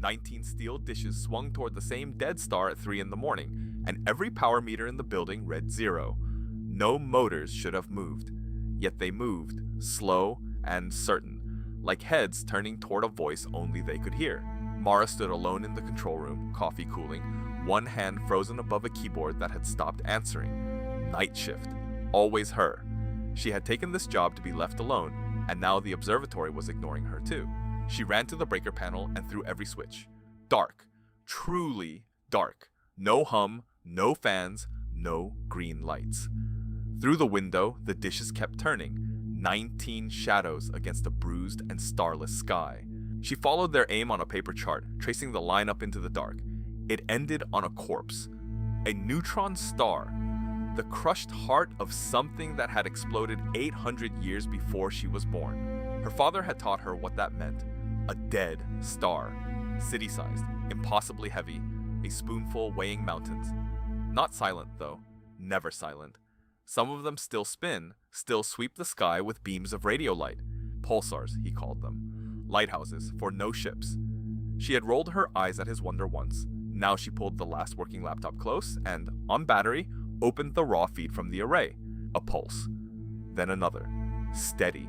19 steel dishes swung toward the same dead star at 3 in the morning, and every power meter in the building read 0. No motors should have moved. Yet they moved, slow and certain, like heads turning toward a voice only they could hear. Mara stood alone in the control room, coffee cooling, one hand frozen above a keyboard that had stopped answering. Night shift. Always her. She had taken this job to be left alone, and now the observatory was ignoring her too. She ran to the breaker panel and threw every switch. Dark. Truly dark. No hum, no fans, no green lights. Through the window, the dishes kept turning, 19 shadows against a bruised and starless sky. She followed their aim on a paper chart, tracing the line up into the dark. It ended on a corpse. A neutron star. The crushed heart of something that had exploded 800 years before she was born. Her father had taught her what that meant. A dead star. City-sized, impossibly heavy, a spoonful weighing mountains. Not silent, though. Never silent. Some of them still spin, still sweep the sky with beams of radio light. Pulsars, he called them. Lighthouses for no ships. She had rolled her eyes at his wonder once. Now she pulled the last working laptop close and, on battery, opened the raw feed from the array. A pulse. Then another. Steady.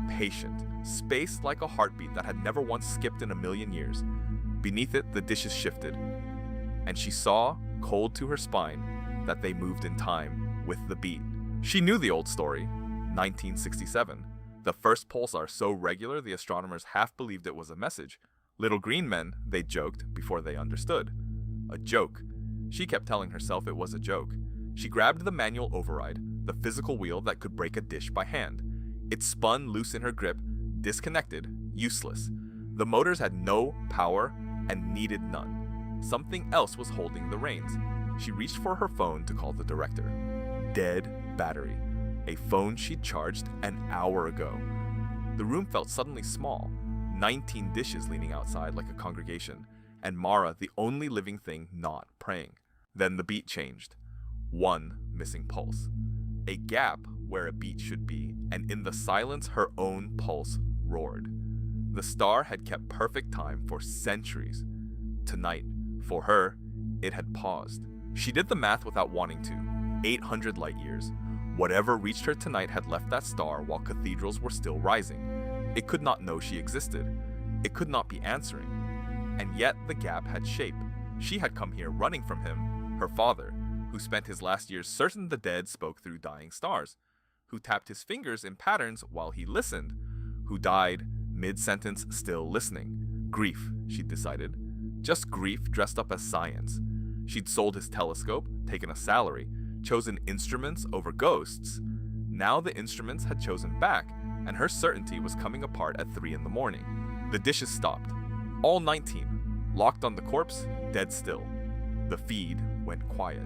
Patient. Spaced like a heartbeat that had never once skipped in a million years. Beneath it, the dishes shifted. And she saw, cold to her spine, that they moved in time, with the beat. She knew the old story. 1967. The first pulsar so regular the astronomers half believed it was a message. Little green men, they joked before they understood. A joke. She kept telling herself it was a joke. She grabbed the manual override, the physical wheel that could break a dish by hand. It spun loose in her grip, disconnected, useless. The motors had no power and needed none. Something else was holding the reins. She reached for her phone to call the director. Dead battery. A phone she'd charged an hour ago. The room felt suddenly small. 19 dishes leaning outside like a congregation, and Mara the only living thing not praying. Then the beat changed. One missing pulse. A gap where a beat should be, and in the silence her own pulse roared. The star had kept perfect time for centuries. Tonight, for her, it had paused. She did the math without wanting to. 800 light years. Whatever reached her tonight had left that star while cathedrals were still rising. It could not know she existed. It could not be answering. And yet the gap had shape. She had come here running from him, her father, who spent his last years certain the dead spoke through dying stars, who tapped his fingers in patterns while he listened, who died mid-sentence still listening. Grief, she'd decided. Just grief dressed up as science. She'd sold his telescope, taken a salary, chosen instruments over ghosts. Now the instruments had chosen back, and her certainty was coming apart at 3 in the morning. The dishes stopped. All 19, locked on the corpse, dead still. The feed went quiet.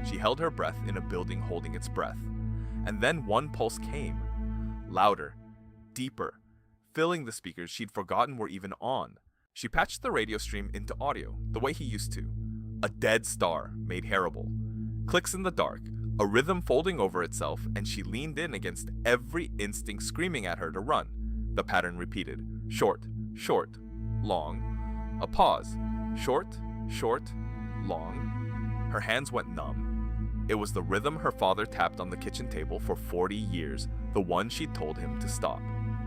She held her breath in a building holding its breath. And then one pulse came. Louder, deeper, filling the speakers she'd forgotten were even on. She patched the radio stream into audio, the way he used to. A dead star, made hearable. Clicks in the dark, a rhythm folding over itself, and she leaned in against every instinct screaming at her to run. The pattern repeated. Short, short, long. A pause. Short, short, long. Her hands went numb. It was the rhythm her father tapped on the kitchen table for 40 years, the one she'd told him to stop.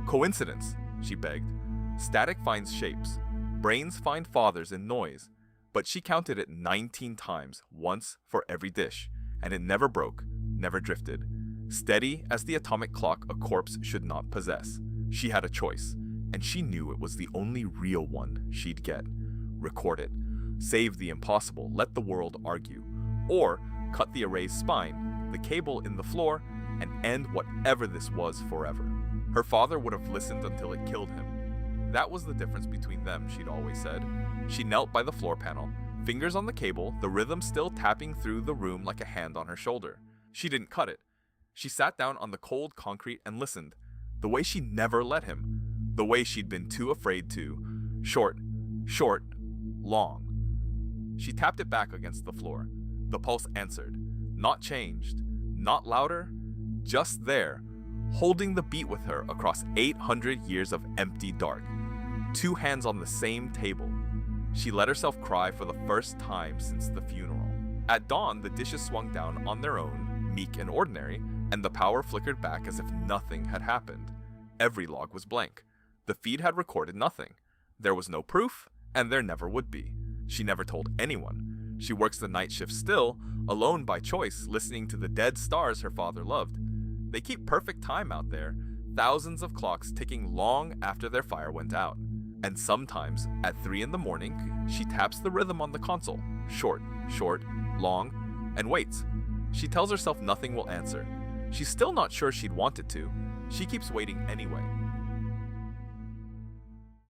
Coincidence, she begged. Static finds shapes. Brains find fathers in noise. But she counted it 19 times, once for every dish, and it never broke, never drifted. Steady as the atomic clock a corpse should not possess. She had a choice, and she knew it was the only real one she'd get. Record it. Save the impossible, let the world argue. Or cut the array's spine, the cable in the floor, and end whatever this was forever. Her father would have listened until it killed him. That was the difference between them, she'd always said. She knelt by the floor panel, fingers on the cable, the rhythm still tapping through the room like a hand on her shoulder. She didn't cut it. She sat down on the cold concrete and listened, the way she never let him, the way she'd been too afraid to. Short, short, long. She tapped it back against the floor. The pulse answered, not changed, not louder, just there, holding the beat with her across 800 years of empty dark. 2 hands on the same table. She let herself cry for the first time since the funeral. At dawn, the dishes swung down on their own, meek and ordinary, and the power flickered back as if nothing had happened. Every log was blank. The feed had recorded nothing. There was no proof, and there never would be. She never told anyone. She works the night shift still, alone by choice, listening to the dead stars her father loved. They keep perfect time out there, thousands of clocks ticking long after their fire went out. And sometimes, at 3 in the morning, she taps the rhythm on the console, short, long, and waits. She tells herself nothing will answer. She's still not sure she'd want it to. She keeps waiting anyway.